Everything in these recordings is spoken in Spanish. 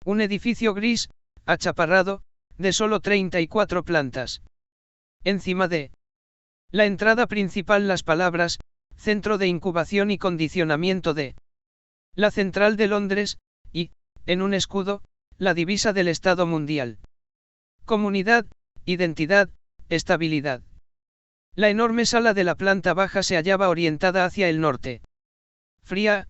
Un edificio gris, achaparrado, de solo 34 plantas. Encima de la entrada principal las palabras, Centro de Incubación y Condicionamiento de la Central de Londres, y, en un escudo, la divisa del Estado Mundial. Comunidad, identidad, estabilidad. La enorme sala de la planta baja se hallaba orientada hacia el norte. Fría,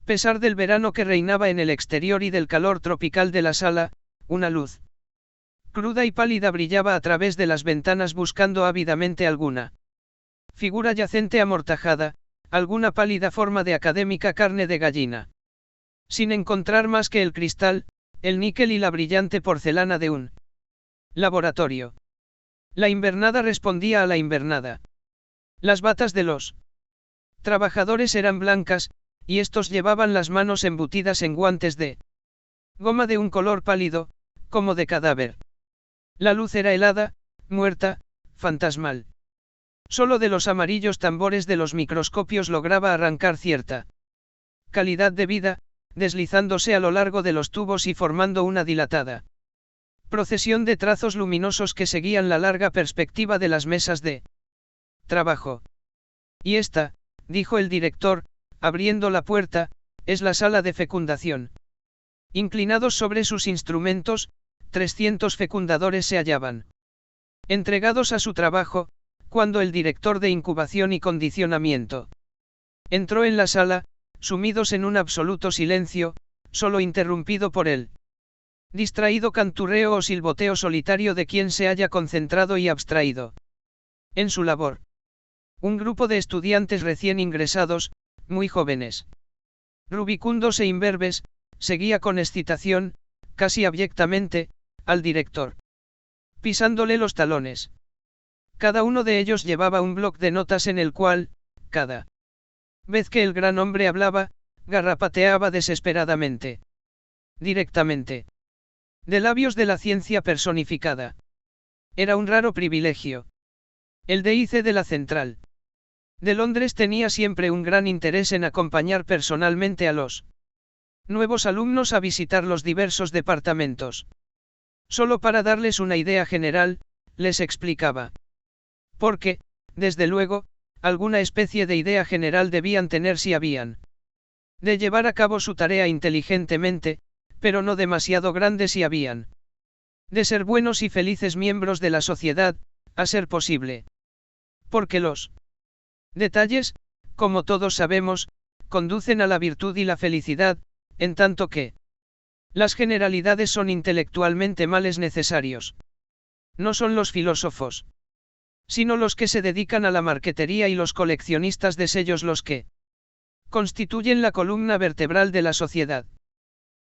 a pesar del verano que reinaba en el exterior y del calor tropical de la sala, una luz cruda y pálida brillaba a través de las ventanas buscando ávidamente alguna figura yacente amortajada, alguna pálida forma de académica carne de gallina. Sin encontrar más que el cristal, el níquel y la brillante porcelana de un laboratorio. La invernada respondía a la invernada. Las batas de los trabajadores eran blancas, y estos llevaban las manos embutidas en guantes de goma de un color pálido, como de cadáver. La luz era helada, muerta, fantasmal. Solo de los amarillos tambores de los microscopios lograba arrancar cierta calidad de vida, deslizándose a lo largo de los tubos y formando una dilatada procesión de trazos luminosos que seguían la larga perspectiva de las mesas de trabajo. Y esta, dijo el director, abriendo la puerta, es la sala de fecundación. Inclinados sobre sus instrumentos, 300 fecundadores se hallaban entregados a su trabajo, cuando el director de incubación y condicionamiento entró en la sala, sumidos en un absoluto silencio, solo interrumpido por él. Distraído canturreo o silboteo solitario de quien se haya concentrado y abstraído en su labor. Un grupo de estudiantes recién ingresados, muy jóvenes, rubicundos e imberbes, seguía con excitación, casi abyectamente, al director, pisándole los talones. Cada uno de ellos llevaba un bloc de notas en el cual, cada vez que el gran hombre hablaba, garrapateaba desesperadamente. Directamente. De labios de la ciencia personificada. Era un raro privilegio. El DIC de la Central de Londres tenía siempre un gran interés en acompañar personalmente a los nuevos alumnos a visitar los diversos departamentos. Solo para darles una idea general, les explicaba. Porque, desde luego, alguna especie de idea general debían tener si habían de llevar a cabo su tarea inteligentemente, pero no demasiado grande si habían de ser buenos y felices miembros de la sociedad, a ser posible. Porque los detalles, como todos sabemos, conducen a la virtud y la felicidad, en tanto que las generalidades son intelectualmente males necesarios. No son los filósofos, sino los que se dedican a la marquetería y los coleccionistas de sellos los que constituyen la columna vertebral de la sociedad.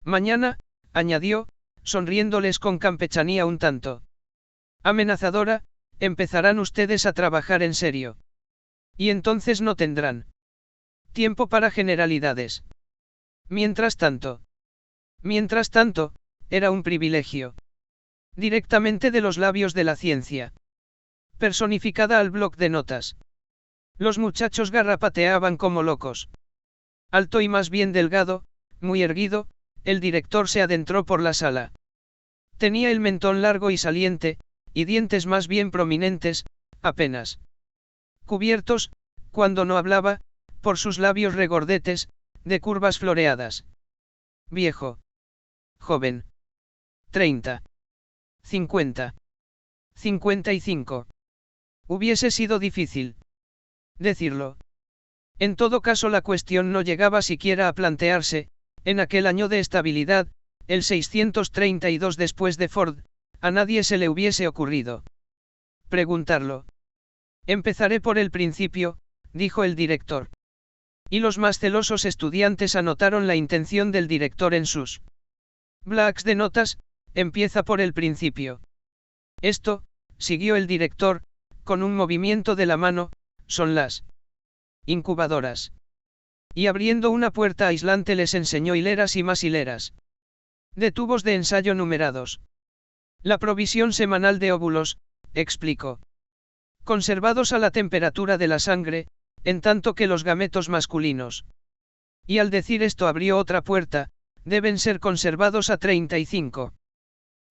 Mañana, añadió, sonriéndoles con campechanía un tanto amenazadora, empezarán ustedes a trabajar en serio. Y entonces no tendrán tiempo para generalidades. Mientras tanto, era un privilegio. Directamente de los labios de la ciencia. Personificada al bloc de notas. Los muchachos garrapateaban como locos. Alto y más bien delgado, muy erguido, el director se adentró por la sala. Tenía el mentón largo y saliente, y dientes más bien prominentes, apenas cubiertos, cuando no hablaba, por sus labios regordetes, de curvas floreadas. Viejo. Joven. 30. 50. 55. Hubiese sido difícil decirlo. En todo caso la cuestión no llegaba siquiera a plantearse, en aquel año de estabilidad, el 632 después de Ford, a nadie se le hubiese ocurrido preguntarlo. Empezaré por el principio, dijo el director. Y los más celosos estudiantes anotaron la intención del director en sus blocks de notas, empieza por el principio. Esto, siguió el director, con un movimiento de la mano, son las incubadoras. Y abriendo una puerta aislante les enseñó hileras y más hileras de tubos de ensayo numerados. La provisión semanal de óvulos, explicó. Conservados a la temperatura de la sangre, en tanto que los gametos masculinos. Y al decir esto abrió otra puerta, deben ser conservados a 35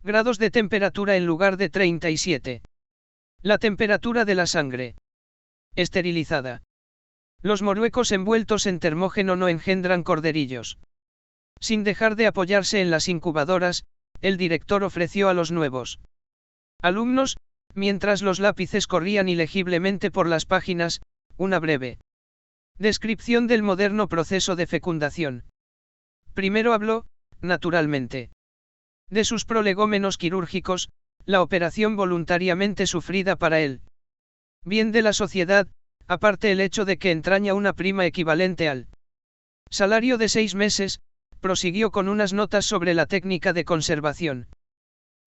grados de temperatura en lugar de 37. La temperatura de la sangre. Esterilizada. Los moruecos envueltos en termógeno no engendran corderillos. Sin dejar de apoyarse en las incubadoras, el director ofreció a los nuevos alumnos, mientras los lápices corrían ilegiblemente por las páginas, una breve descripción del moderno proceso de fecundación. Primero habló, naturalmente, de sus prolegómenos quirúrgicos, la operación voluntariamente sufrida para él. Bien de la sociedad, aparte el hecho de que entraña una prima equivalente al salario de 6 meses, prosiguió con unas notas sobre la técnica de conservación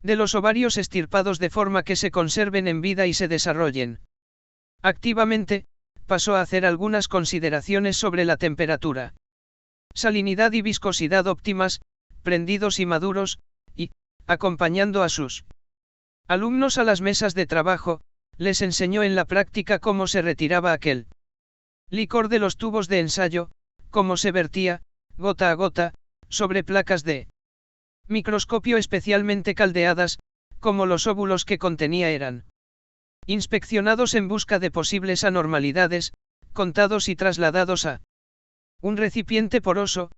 de los ovarios estirpados de forma que se conserven en vida y se desarrollen activamente. Pasó a hacer algunas consideraciones sobre la temperatura, salinidad y viscosidad óptimas, prendidos y maduros, y, acompañando a sus alumnos a las mesas de trabajo, les enseñó en la práctica cómo se retiraba aquel licor de los tubos de ensayo, cómo se vertía, gota a gota, sobre placas de microscopio especialmente caldeadas, cómo los óvulos que contenía eran inspeccionados en busca de posibles anormalidades, contados y trasladados a un recipiente poroso,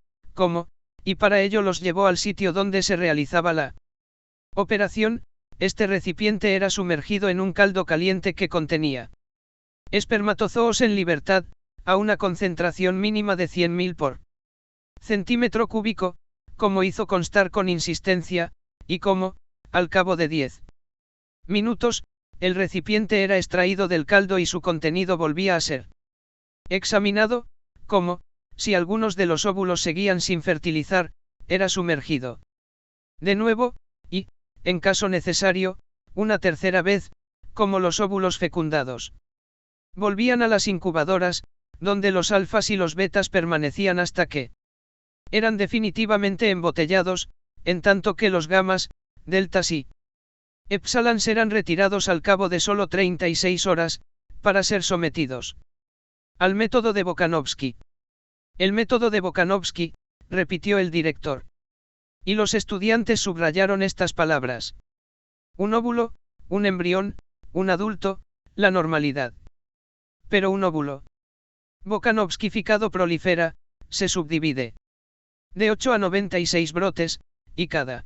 y para ello los llevó al sitio donde se realizaba la operación. Este recipiente era sumergido en un caldo caliente que contenía espermatozoos en libertad, a una concentración mínima de 100.000 por centímetro cúbico, como hizo constar con insistencia, y como, al cabo de 10 minutos, el recipiente era extraído del caldo y su contenido volvía a ser examinado, si algunos de los óvulos seguían sin fertilizar, era sumergido de nuevo, y, en caso necesario, una tercera vez, como los óvulos fecundados volvían a las incubadoras, donde los alfas y los betas permanecían hasta que eran definitivamente embotellados, en tanto que los gamas, deltas y epsilon serán retirados al cabo de solo 36 horas, para ser sometidos al método de Bokanovsky. El método de Bokanovsky, repitió el director. Y los estudiantes subrayaron estas palabras. Un óvulo, un embrión, un adulto, la normalidad. Pero un óvulo bokanovskificado prolifera, se subdivide de 8 a 96 brotes, y cada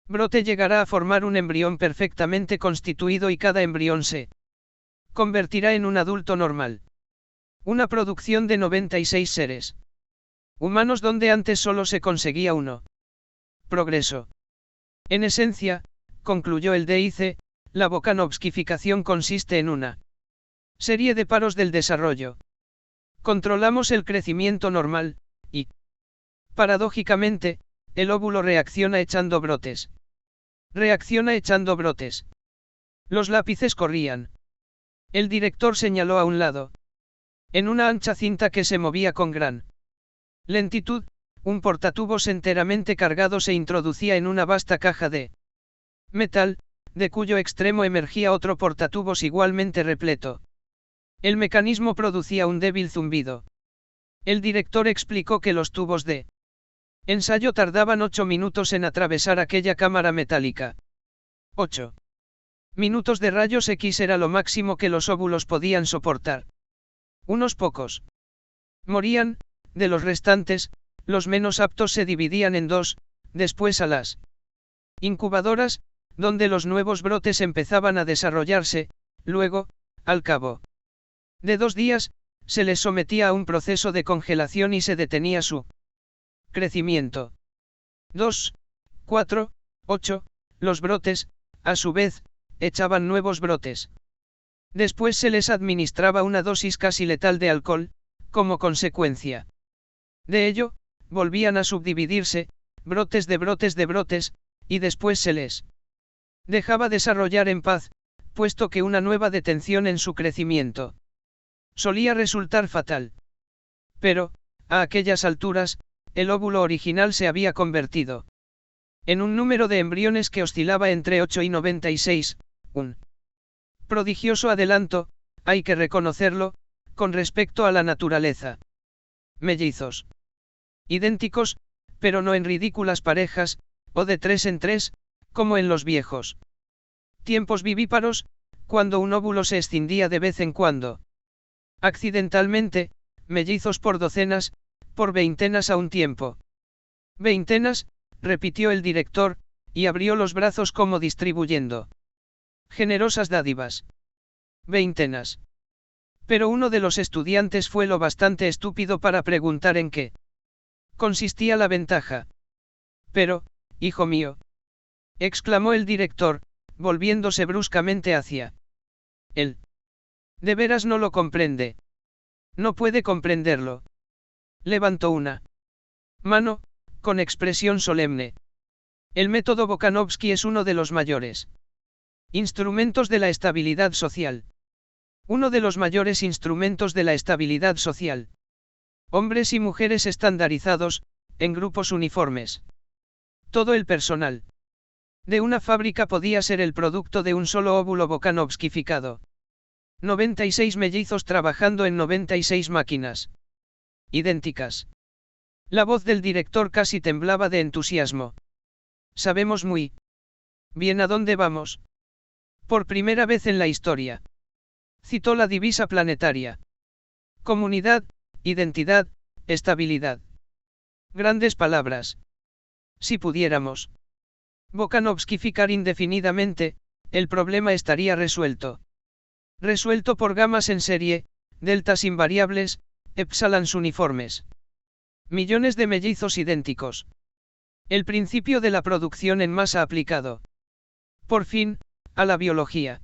brote llegará a formar un embrión perfectamente constituido y cada embrión se convertirá en un adulto normal. Una producción de 96 seres humanos donde antes solo se conseguía uno. Progreso. En esencia, concluyó el DIC, la bokanovskificación consiste en una serie de paros del desarrollo. Controlamos el crecimiento normal, y, paradójicamente, el óvulo reacciona echando brotes. Reacciona echando brotes. Los lápices corrían. El director señaló a un lado. En una ancha cinta que se movía con gran lentitud, un portatubos enteramente cargado se introducía en una vasta caja de metal, de cuyo extremo emergía otro portatubos igualmente repleto. El mecanismo producía un débil zumbido. El director explicó que los tubos de ensayo tardaban 8 minutos en atravesar aquella cámara metálica. 8 minutos de rayos X era lo máximo que los óvulos podían soportar. Unos pocos morían, de los restantes, los menos aptos se dividían en dos, después a las incubadoras, donde los nuevos brotes empezaban a desarrollarse, luego, al cabo de 2 días, se les sometía a un proceso de congelación y se detenía su crecimiento. 2, 4, 8, los brotes, a su vez, echaban nuevos brotes. Después se les administraba una dosis casi letal de alcohol, como consecuencia de ello, volvían a subdividirse, brotes de brotes de brotes, y después se les dejaba desarrollar en paz, puesto que una nueva detención en su crecimiento solía resultar fatal. Pero, a aquellas alturas, el óvulo original se había convertido en un número de embriones que oscilaba entre 8 y 96, un prodigioso adelanto, hay que reconocerlo, con respecto a la naturaleza. Mellizos idénticos, pero no en ridículas parejas, o de 3 en 3, como en los viejos tiempos vivíparos, cuando un óvulo se escindía de vez en cuando. Accidentalmente, mellizos por docenas, por veintenas a un tiempo. Veintenas, repitió el director, y abrió los brazos como distribuyendo generosas dádivas. Veintenas. Pero uno de los estudiantes fue lo bastante estúpido para preguntar en qué consistía la ventaja. Pero, hijo mío, exclamó el director, volviéndose bruscamente hacia él. De veras no lo comprende. No puede comprenderlo. Levantó una mano, con expresión solemne. El método Volkanovski es uno de los mayores instrumentos de la estabilidad social. Uno de los mayores instrumentos de la estabilidad social. Hombres y mujeres estandarizados, en grupos uniformes. Todo el personal de una fábrica podía ser el producto de un solo óvulo Volkanovskificado. 96 mellizos trabajando en 96 máquinas idénticas. La voz del director casi temblaba de entusiasmo. Sabemos muy bien a dónde vamos. Por primera vez en la historia. Citó la divisa planetaria. Comunidad, identidad, estabilidad. Grandes palabras. Si pudiéramos Volkanovskificar indefinidamente, el problema estaría resuelto. Resuelto por gamas en serie, deltas invariables, épsilons uniformes. Millones de mellizos idénticos. El principio de la producción en masa aplicado. Por fin, a la biología.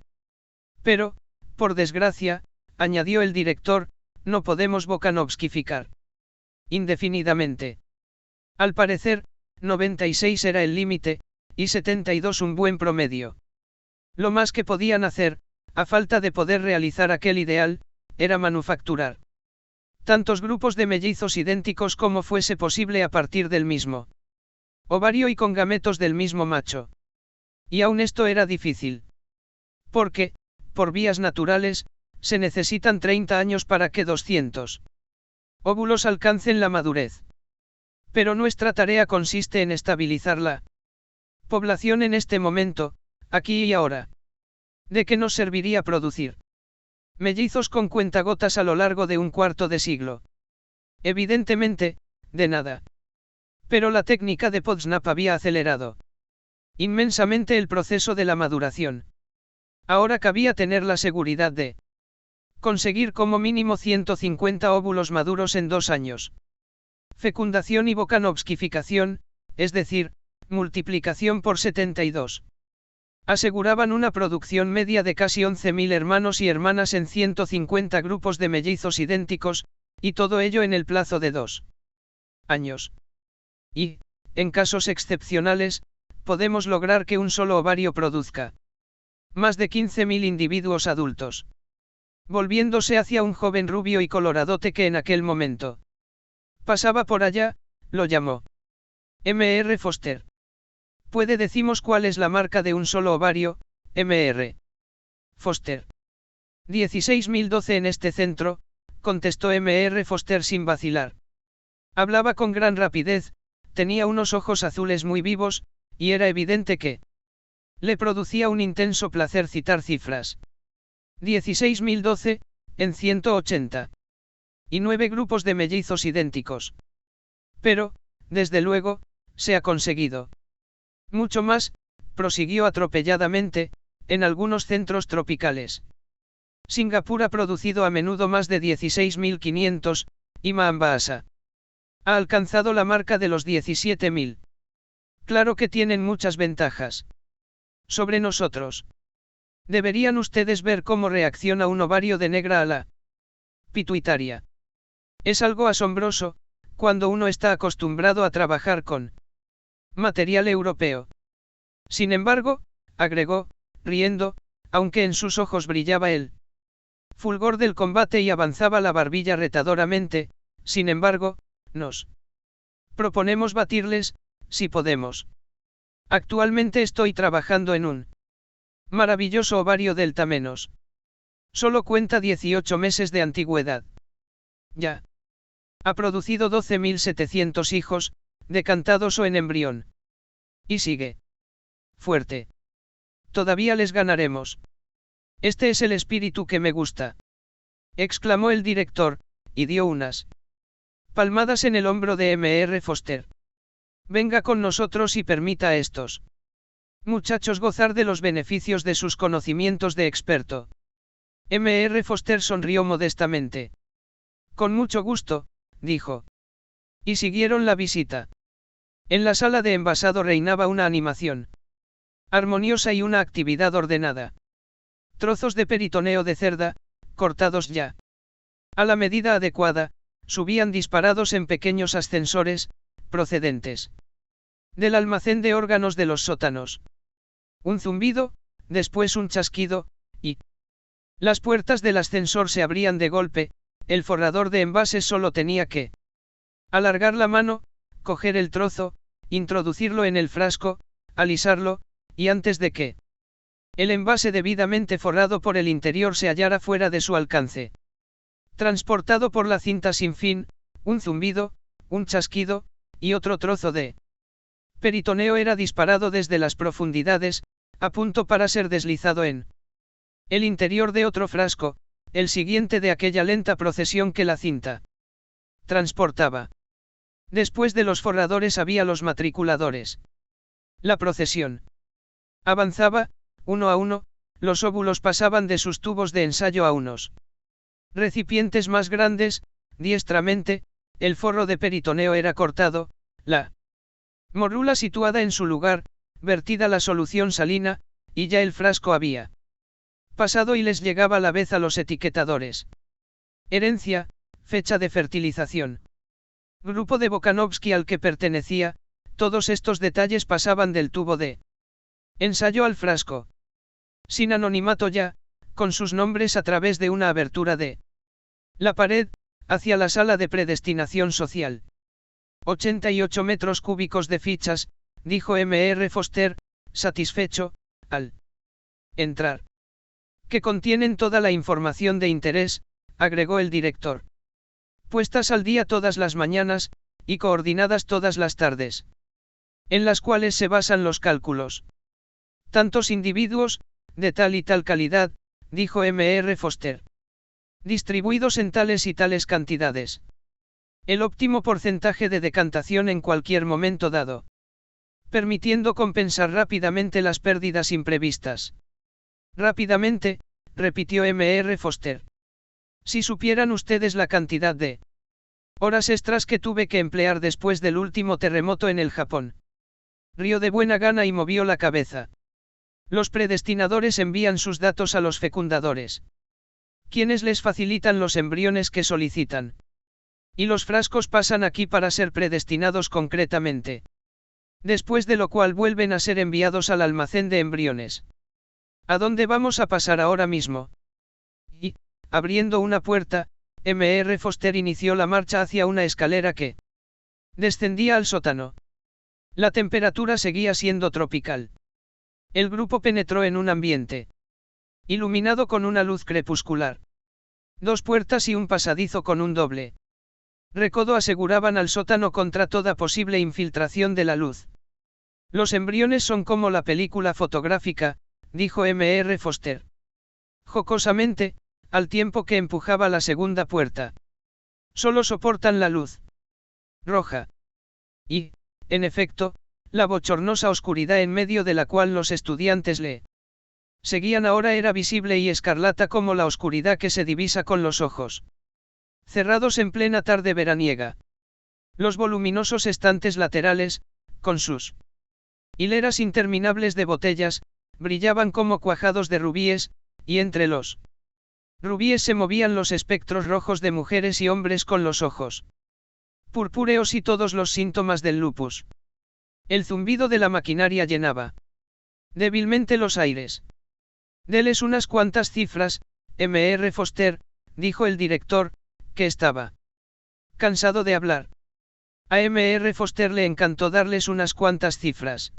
Pero, por desgracia, añadió el director, no podemos Volkanovskificar indefinidamente. Al parecer, 96 era el límite, y 72 un buen promedio. Lo más que podían hacer, a falta de poder realizar aquel ideal, era manufacturar tantos grupos de mellizos idénticos como fuese posible a partir del mismo ovario y con gametos del mismo macho. Y aún esto era difícil. Porque, por vías naturales, se necesitan 30 años para que 200 óvulos alcancen la madurez. Pero nuestra tarea consiste en estabilizar la población en este momento, aquí y ahora. ¿De qué nos serviría producir mellizos con cuentagotas a lo largo de un cuarto de siglo? Evidentemente, de nada. Pero la técnica de Potsdam había acelerado inmensamente el proceso de la maduración. Ahora cabía tener la seguridad de conseguir como mínimo 150 óvulos maduros en 2 años. Fecundación y Volkanovskificación, es decir, multiplicación por 72. Aseguraban una producción media de casi 11.000 hermanos y hermanas en 150 grupos de mellizos idénticos, y todo ello en el plazo de 2 años. Y, en casos excepcionales, podemos lograr que un solo ovario produzca más de 15.000 individuos adultos. Volviéndose hacia un joven rubio y coloradote que en aquel momento pasaba por allá, lo llamó M.R. Foster. ¿Puede decimos cuál es la marca de un solo ovario, M.R. Foster? 16.012 en este centro, contestó M.R. Foster sin vacilar. Hablaba con gran rapidez, tenía unos ojos azules muy vivos, y era evidente que le producía un intenso placer citar cifras. 16.012, en 180. Y 9 grupos de mellizos idénticos. Pero, desde luego, se ha conseguido mucho más, prosiguió atropelladamente, en algunos centros tropicales. Singapur ha producido a menudo más de 16.500, y Mombasa ha alcanzado la marca de los 17.000. Claro que tienen muchas ventajas sobre nosotros. Deberían ustedes ver cómo reacciona un ovario de negra a la pituitaria. Es algo asombroso, cuando uno está acostumbrado a trabajar con material europeo. Sin embargo, agregó, riendo, aunque en sus ojos brillaba el fulgor del combate y avanzaba la barbilla retadoramente, sin embargo, nos proponemos batirles, si podemos. Actualmente estoy trabajando en un maravilloso ovario delta menos. Solo cuenta 18 meses de antigüedad. Ya ha producido 12.700 hijos, decantados o en embrión. Y sigue. Fuerte. Todavía les ganaremos. Este es el espíritu que me gusta. Exclamó el director, y dio unas palmadas en el hombro de M.R. Foster. Venga con nosotros y permita a estos muchachos gozar de los beneficios de sus conocimientos de experto. M.R. Foster sonrió modestamente. Con mucho gusto, dijo. Y siguieron la visita. En la sala de envasado reinaba una animación armoniosa y una actividad ordenada. Trozos de peritoneo de cerda, cortados ya a la medida adecuada, subían disparados en pequeños ascensores, procedentes del almacén de órganos de los sótanos. Un zumbido, después un chasquido, y las puertas del ascensor se abrían de golpe. El forrador de envases solo tenía que alargar la mano, coger el trozo, introducirlo en el frasco, alisarlo, y antes de que el envase debidamente forrado por el interior se hallara fuera de su alcance, transportado por la cinta sin fin, un zumbido, un chasquido, y otro trozo de peritoneo era disparado desde las profundidades, a punto para ser deslizado en el interior de otro frasco, el siguiente de aquella lenta procesión que la cinta transportaba. Después de los forradores había los matriculadores. La procesión avanzaba, uno a uno, los óvulos pasaban de sus tubos de ensayo a unos recipientes más grandes, diestramente, el forro de peritoneo era cortado, la morrula situada en su lugar, vertida la solución salina, y ya el frasco había pasado y les llegaba la vez a los etiquetadores. Herencia, fecha de fertilización. Grupo de Bokanovsky al que pertenecía, todos estos detalles pasaban del tubo de ensayo al frasco. Sin anonimato ya, con sus nombres a través de una abertura de la pared, hacia la sala de predestinación social. 88 metros cúbicos de fichas, dijo M.R. Foster, satisfecho, al entrar. Que contienen toda la información de interés, agregó el director. Puestas al día todas las mañanas, y coordinadas todas las tardes. En las cuales se basan los cálculos. Tantos individuos, de tal y tal calidad, dijo M.R. Foster. Distribuidos en tales y tales cantidades. El óptimo porcentaje de decantación en cualquier momento dado. Permitiendo compensar rápidamente las pérdidas imprevistas. Rápidamente, repitió M.R. Foster. Si supieran ustedes la cantidad de horas extras que tuve que emplear después del último terremoto en el Japón. Rió de buena gana y movió la cabeza. Los predestinadores envían sus datos a los fecundadores, quienes les facilitan los embriones que solicitan. Y los frascos pasan aquí para ser predestinados concretamente. Después de lo cual vuelven a ser enviados al almacén de embriones. ¿A dónde vamos a pasar ahora mismo? Y, abriendo una puerta, M.R. Foster inició la marcha hacia una escalera que descendía al sótano. La temperatura seguía siendo tropical. El grupo penetró en un ambiente iluminado con una luz crepuscular. 2 puertas y un pasadizo con un doble recodo aseguraban al sótano contra toda posible infiltración de la luz. Los embriones son como la película fotográfica, dijo M.R. Foster. Jocosamente, al tiempo que empujaba la segunda puerta. Solo soportan la luz roja. Y, en efecto, la bochornosa oscuridad en medio de la cual los estudiantes le seguían ahora era visible y escarlata como la oscuridad que se divisa con los ojos cerrados en plena tarde veraniega. Los voluminosos estantes laterales, con sus hileras interminables de botellas, brillaban como cuajados de rubíes, y entre los rubíes se movían los espectros rojos de mujeres y hombres con los ojos purpúreos y todos los síntomas del lupus. El zumbido de la maquinaria llenaba débilmente los aires. Deles unas cuantas cifras, M.R. Foster, dijo el director, que estaba cansado de hablar. A M.R. Foster le encantó darles unas cuantas cifras.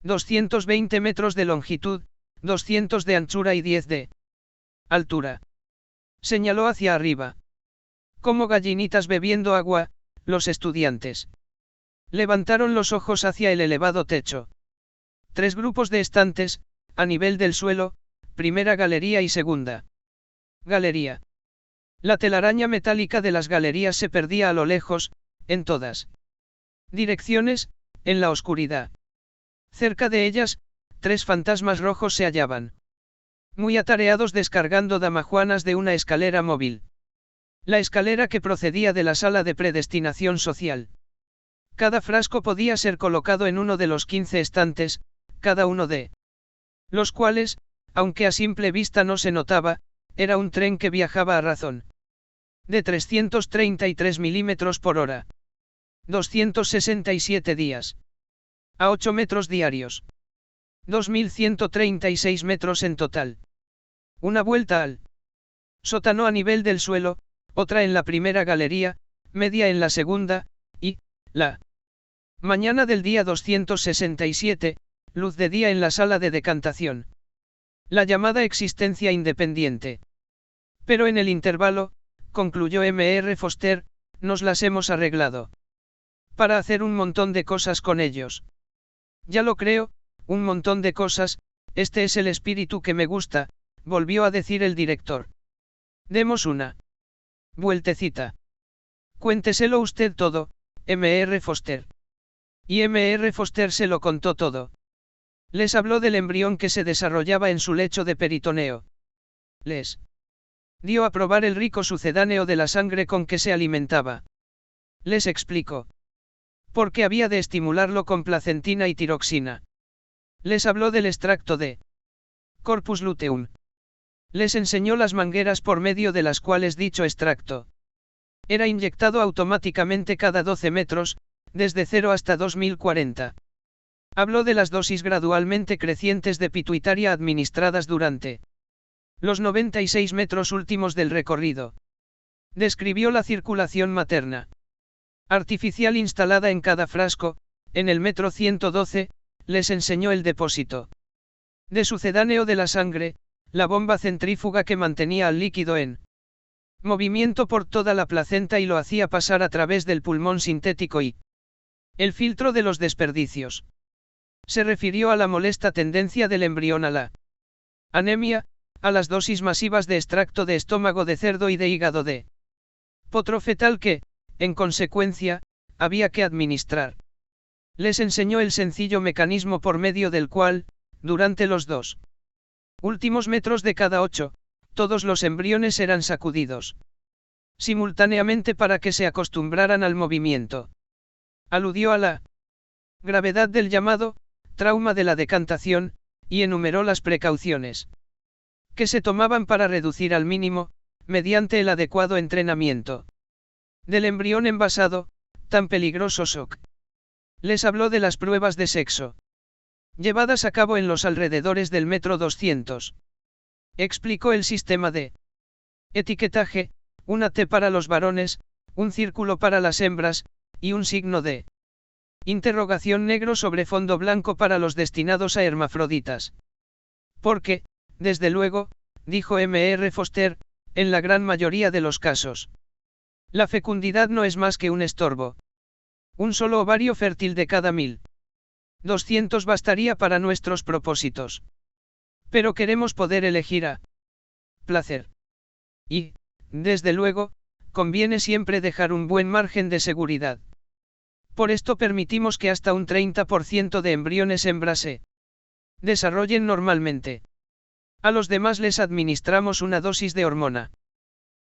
220 metros de longitud, 200 de anchura y 10 de altura. Señaló hacia arriba. Como gallinitas bebiendo agua, los estudiantes Levantaron los ojos hacia el elevado techo. 3 grupos de estantes, a nivel del suelo, primera galería y segunda galería. La telaraña metálica de las galerías se perdía a lo lejos, en todas direcciones, en la oscuridad. Cerca de ellas, 3 fantasmas rojos se hallaban. Muy atareados descargando damajuanas de una escalera móvil. La escalera que procedía de la sala de predestinación social. Cada frasco podía ser colocado en uno de los 15 estantes, cada uno de los cuales, aunque a simple vista no se notaba, era un tren que viajaba a razón de 333 milímetros por hora. 267 días. A 8 metros diarios. 2136 metros en total. Una vuelta al sótano a nivel del suelo, otra en la primera galería, media en la segunda, y, la mañana del día 267, luz de día en la sala de decantación. La llamada existencia independiente. Pero en el intervalo, concluyó M.R. Foster, nos las hemos arreglado. Para hacer un montón de cosas con ellos. Ya lo creo, un montón de cosas, este es el espíritu que me gusta, volvió a decir el director. Demos una vueltecita. Cuénteselo usted todo, M.R. Foster. Y M.R. Foster se lo contó todo. Les habló del embrión que se desarrollaba en su lecho de peritoneo. Les dio a probar el rico sucedáneo de la sangre con que se alimentaba. Les explicó por qué había de estimularlo con placentina y tiroxina. Les habló del extracto de corpus luteum. Les enseñó las mangueras por medio de las cuales dicho extracto era inyectado automáticamente cada 12 metros, desde 0 hasta 2040. Habló de las dosis gradualmente crecientes de pituitaria administradas durante los 96 metros últimos del recorrido. Describió la circulación materna artificial instalada en cada frasco, en el metro 112, les enseñó el depósito de sucedáneo de la sangre, la bomba centrífuga que mantenía al líquido en movimiento por toda la placenta y lo hacía pasar a través del pulmón sintético y el filtro de los desperdicios. Se refirió a la molesta tendencia del embrión a la anemia, a las dosis masivas de extracto de estómago de cerdo y de hígado de potro fetal que, en consecuencia, había que administrar. Les enseñó el sencillo mecanismo por medio del cual, durante los 2 últimos metros de cada 8, todos los embriones eran sacudidos simultáneamente para que se acostumbraran al movimiento. Aludió a la gravedad del llamado trauma de la decantación, y enumeró las precauciones que se tomaban para reducir al mínimo, mediante el adecuado entrenamiento del embrión envasado, tan peligroso shock. Les habló de las pruebas de sexo llevadas a cabo en los alrededores del metro 200. Explicó el sistema de etiquetaje, una T para los varones, un círculo para las hembras, y un signo de interrogación negro sobre fondo blanco para los destinados a hermafroditas. Porque, desde luego, dijo M.R. Foster, en la gran mayoría de los casos, la fecundidad no es más que un estorbo. Un solo ovario fértil de cada 1200 bastaría para nuestros propósitos. Pero queremos poder elegir a placer. Y, desde luego, conviene siempre dejar un buen margen de seguridad. Por esto permitimos que hasta un 30% de embriones hembras se desarrollen normalmente. A los demás les administramos una dosis de hormona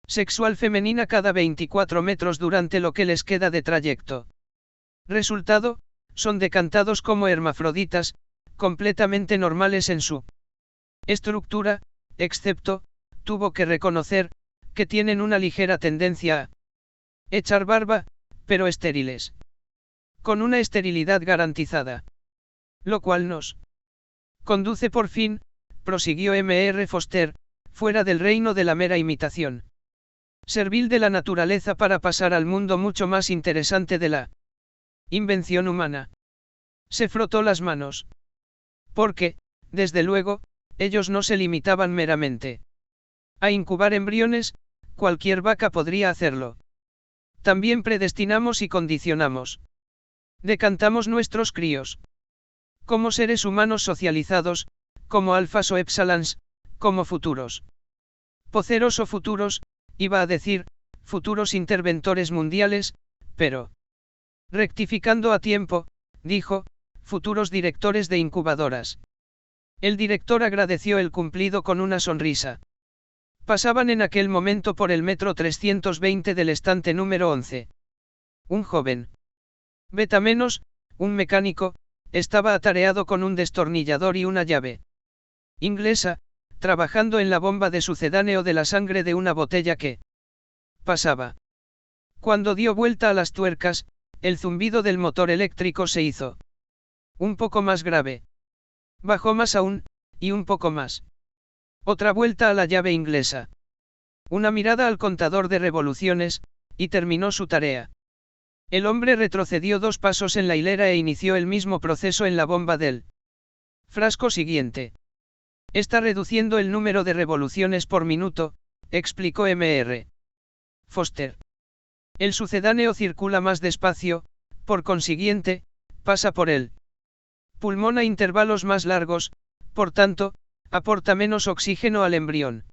sexual femenina cada 24 metros durante lo que les queda de trayecto. Resultado, son decantados como hermafroditas, completamente normales en su estructura, excepto, tuvo que reconocer, que tienen una ligera tendencia a echar barba, pero estériles. Con una esterilidad garantizada. Lo cual nos conduce por fin, prosiguió M.R. Foster, fuera del reino de la mera imitación servil de la naturaleza para pasar al mundo mucho más interesante de la invención humana. Se frotó las manos. Porque, desde luego, ellos no se limitaban meramente a incubar embriones, cualquier vaca podría hacerlo. También predestinamos y condicionamos Decantamos nuestros críos. Como seres humanos socializados, como alfas o épsilons, como futuros. Poceros o futuros, iba a decir, futuros interventores mundiales, pero... Rectificando a tiempo, dijo, futuros directores de incubadoras. El director agradeció el cumplido con una sonrisa. Pasaban en aquel momento por el metro 320 del estante número 11. Un joven. Beta menos, un mecánico, estaba atareado con un destornillador y una llave inglesa, trabajando en la bomba de sucedáneo de la sangre de una botella que pasaba. Cuando dio vuelta a las tuercas, el zumbido del motor eléctrico se hizo un poco más grave. Bajó más aún, y un poco más. Otra vuelta a la llave inglesa. Una mirada al contador de revoluciones, y terminó su tarea. El hombre retrocedió 2 pasos en la hilera e inició el mismo proceso en la bomba del frasco siguiente. Está reduciendo el número de revoluciones por minuto, explicó Mr. Foster. El sucedáneo circula más despacio, por consiguiente, pasa por él pulmón a intervalos más largos, por tanto, aporta menos oxígeno al embrión.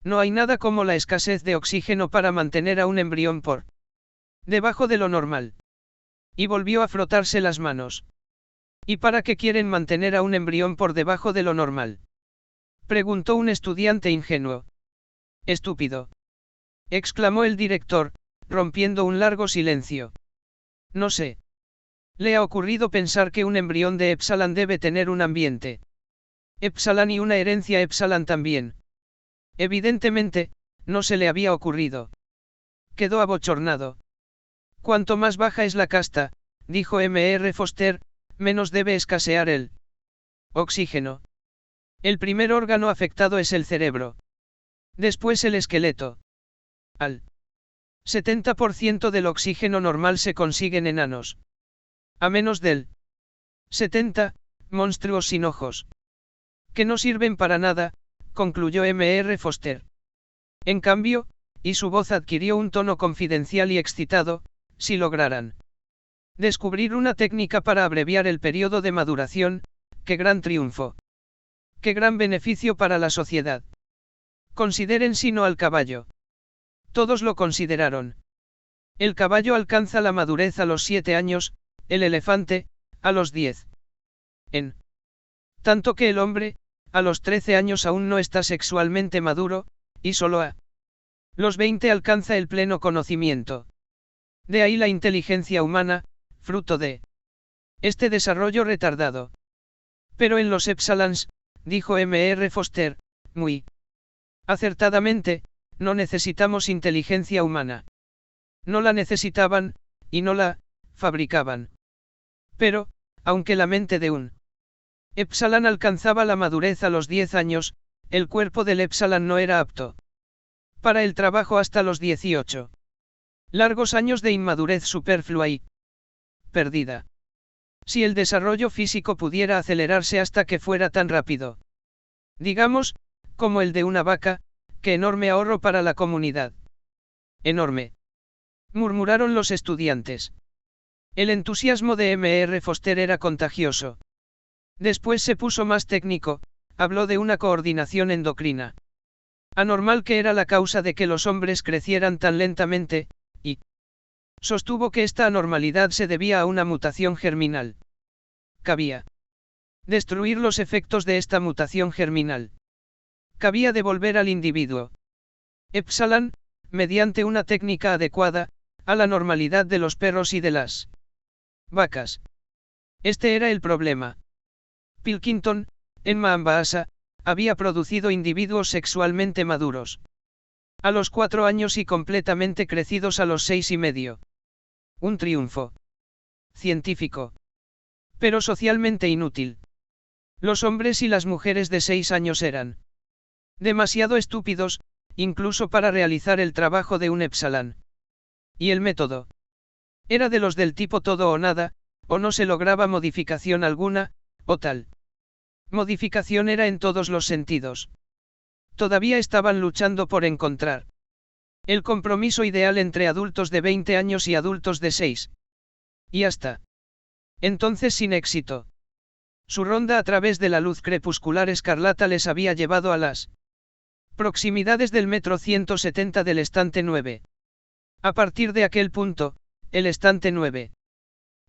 No hay nada como la escasez de oxígeno para mantener a un embrión por debajo de lo normal. Y volvió a frotarse las manos. ¿Y para qué quieren mantener a un embrión por debajo de lo normal? Preguntó un estudiante ingenuo. Estúpido. Exclamó el director, rompiendo un largo silencio. No sé. Le ha ocurrido pensar que un embrión de épsilon debe tener un ambiente épsilon y una herencia épsilon también. Evidentemente, no se le había ocurrido. Quedó abochornado. Cuanto más baja es la casta, dijo Mr. Foster, menos debe escasear el oxígeno. El primer órgano afectado es el cerebro. Después el esqueleto. Al 70% del oxígeno normal se consigue en enanos. A menos del 70, monstruos sin ojos. Que no sirven para nada, concluyó Mr. Foster. En cambio, y su voz adquirió un tono confidencial y excitado, si lograran descubrir una técnica para abreviar el periodo de maduración, qué gran triunfo. Qué gran beneficio para la sociedad. Consideren sino al caballo. Todos lo consideraron. El caballo alcanza la madurez a los 7 años, el elefante, a los 10. En tanto que el hombre, a los 13 años aún no está sexualmente maduro, y solo a los 20 alcanza el pleno conocimiento. De ahí la inteligencia humana, fruto de este desarrollo retardado. Pero en los épsilons, dijo Mr. Foster, muy acertadamente, no necesitamos inteligencia humana. No la necesitaban, y no la fabricaban. Pero, aunque la mente de un épsilon alcanzaba la madurez a los 10 años, el cuerpo del épsilon no era apto para el trabajo hasta los 18. Largos años de inmadurez superflua y perdida. Si el desarrollo físico pudiera acelerarse hasta que fuera tan rápido, digamos, como el de una vaca, qué enorme ahorro para la comunidad. Enorme. Murmuraron los estudiantes. El entusiasmo de Mr. Foster era contagioso. Después se puso más técnico, habló de una coordinación endocrina anormal que era la causa de que los hombres crecieran tan lentamente, y sostuvo que esta anormalidad se debía a una mutación germinal. Cabía destruir los efectos de esta mutación germinal. Cabía devolver al individuo épsilon, mediante una técnica adecuada, a la normalidad de los perros y de las vacas. Este era el problema. Pilkington, en Mombasa, había producido individuos sexualmente maduros a los 4 años y completamente crecidos a los 6 y medio. Un triunfo científico, pero socialmente inútil. Los hombres y las mujeres de 6 años eran demasiado estúpidos, incluso para realizar el trabajo de un épsilon. Y el método era de los del tipo todo o nada, o no se lograba modificación alguna, o tal modificación era en todos los sentidos. Todavía estaban luchando por encontrar el compromiso ideal entre adultos de 20 años y adultos de 6. Y hasta Entonces sin éxito. Su ronda a través de la luz crepuscular escarlata les había llevado a las proximidades del metro 170 del estante 9. A partir de aquel punto, el estante 9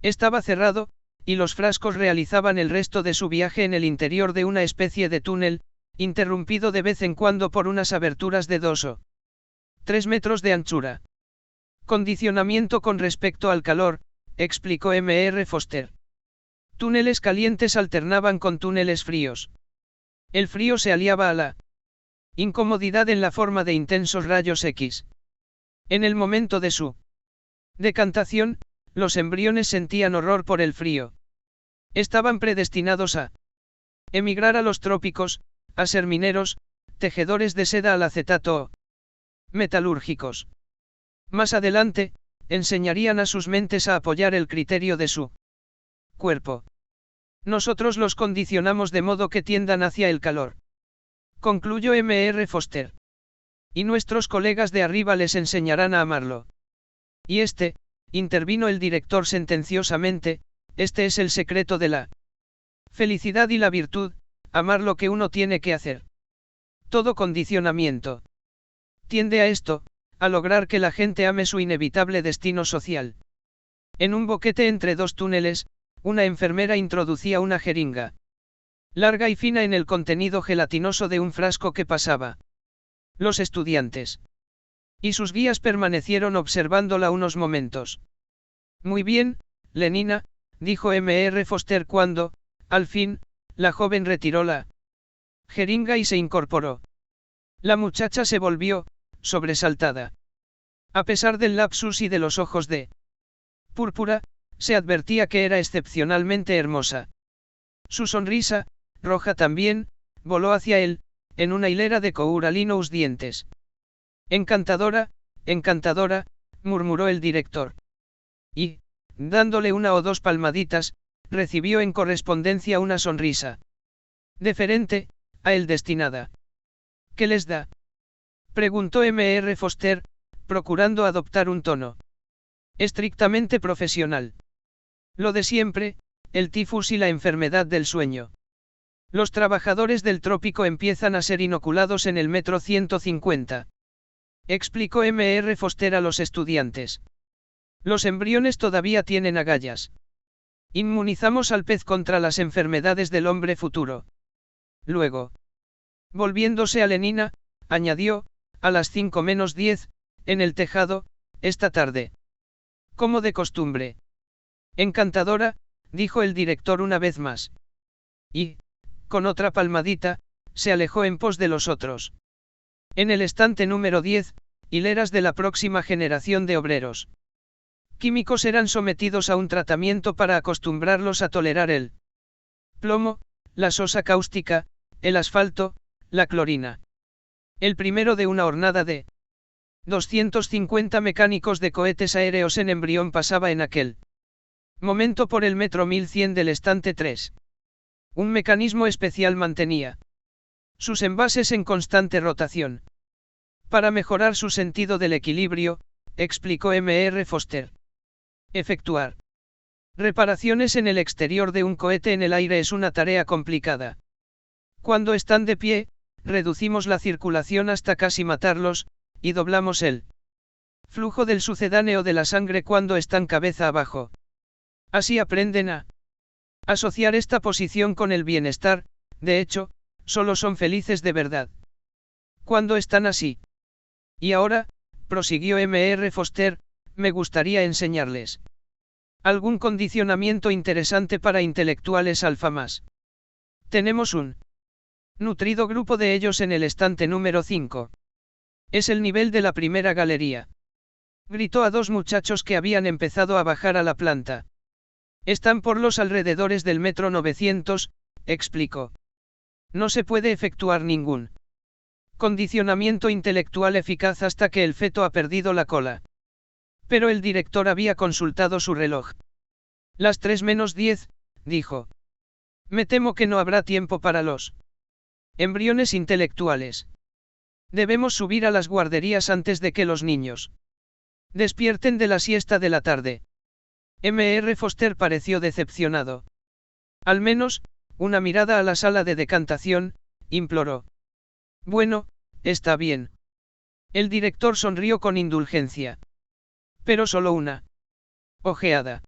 estaba cerrado, y los frascos realizaban el resto de su viaje en el interior de una especie de túnel, interrumpido de vez en cuando por unas aberturas de 2 o 3 metros de anchura. Condicionamiento con respecto al calor, explicó M.R. Foster. Túneles calientes alternaban con túneles fríos. El frío se aliaba a la incomodidad en la forma de intensos rayos X. En el momento de su decantación, los embriones sentían horror por el frío. Estaban predestinados a emigrar a los trópicos, a ser mineros, tejedores de seda al acetato o metalúrgicos. Más adelante, enseñarían a sus mentes a apoyar el criterio de su cuerpo. Nosotros los condicionamos de modo que tiendan hacia el calor. Concluyó M.R. Foster. Y nuestros colegas de arriba les enseñarán a amarlo. Y intervino el director sentenciosamente, este es el secreto de la felicidad y la virtud, amar lo que uno tiene que hacer. Todo condicionamiento tiende a esto, a lograr que la gente ame su inevitable destino social. En un boquete entre 2 túneles, una enfermera introducía una jeringa larga y fina en el contenido gelatinoso de un frasco que pasaba. Los estudiantes y sus guías permanecieron observándola unos momentos. Muy bien, Lenina, dijo M.R. Foster cuando, al fin, la joven retiró la jeringa y se incorporó. La muchacha se volvió, sobresaltada. A pesar del lapsus y de los ojos de púrpura, se advertía que era excepcionalmente hermosa. Su sonrisa, roja también, voló hacia él, en una hilera de coralinos dientes. Encantadora, encantadora, murmuró el director. Y, dándole 1 o 2 palmaditas, recibió en correspondencia una sonrisa deferente, a él destinada. ¿Qué les da?, preguntó M.R. Foster, procurando adoptar un tono estrictamente profesional. Lo de siempre, el tifus y la enfermedad del sueño. Los trabajadores del trópico empiezan a ser inoculados en el metro 150. Explicó M.R. Foster a los estudiantes. Los embriones todavía tienen agallas. Inmunizamos al pez contra las enfermedades del hombre futuro. Luego, volviéndose a Lenina, añadió, a las 5 menos 10, en el tejado, esta tarde. Como de costumbre. Encantadora, dijo el director una vez más. Y, con otra palmadita, se alejó en pos de los otros. En el estante número 10, hileras de la próxima generación de obreros químicos eran sometidos a un tratamiento para acostumbrarlos a tolerar el plomo, la sosa cáustica, el asfalto, la clorina. El primero de una hornada de 250 mecánicos de cohetes aéreos en embrión pasaba en aquel momento por el metro 1100 del estante 3. Un mecanismo especial mantenía sus envases en constante rotación. Para mejorar su sentido del equilibrio, explicó M.R. Foster. Efectuar reparaciones en el exterior de un cohete en el aire es una tarea complicada. Cuando están de pie, reducimos la circulación hasta casi matarlos, y doblamos el flujo del sucedáneo de la sangre cuando están cabeza abajo. Así aprenden a asociar esta posición con el bienestar, de hecho, solo son felices de verdad cuando están así. Y ahora, prosiguió M.R. Foster, me gustaría enseñarles algún condicionamiento interesante para intelectuales alfa más. Tenemos un nutrido grupo de ellos en el estante número 5. Es el nivel de la primera galería. Gritó a 2 muchachos que habían empezado a bajar a la planta. Están por los alrededores del metro 900, explicó. No se puede efectuar ningún condicionamiento intelectual eficaz hasta que el feto ha perdido la cola. Pero el director había consultado su reloj. Las 3 menos 10, dijo. Me temo que no habrá tiempo para los embriones intelectuales. Debemos subir a las guarderías antes de que los niños despierten de la siesta de la tarde. Mr. Foster pareció decepcionado. Al menos, una mirada a la sala de decantación, imploró. Bueno, está bien. El director sonrió con indulgencia. Pero solo una ojeada.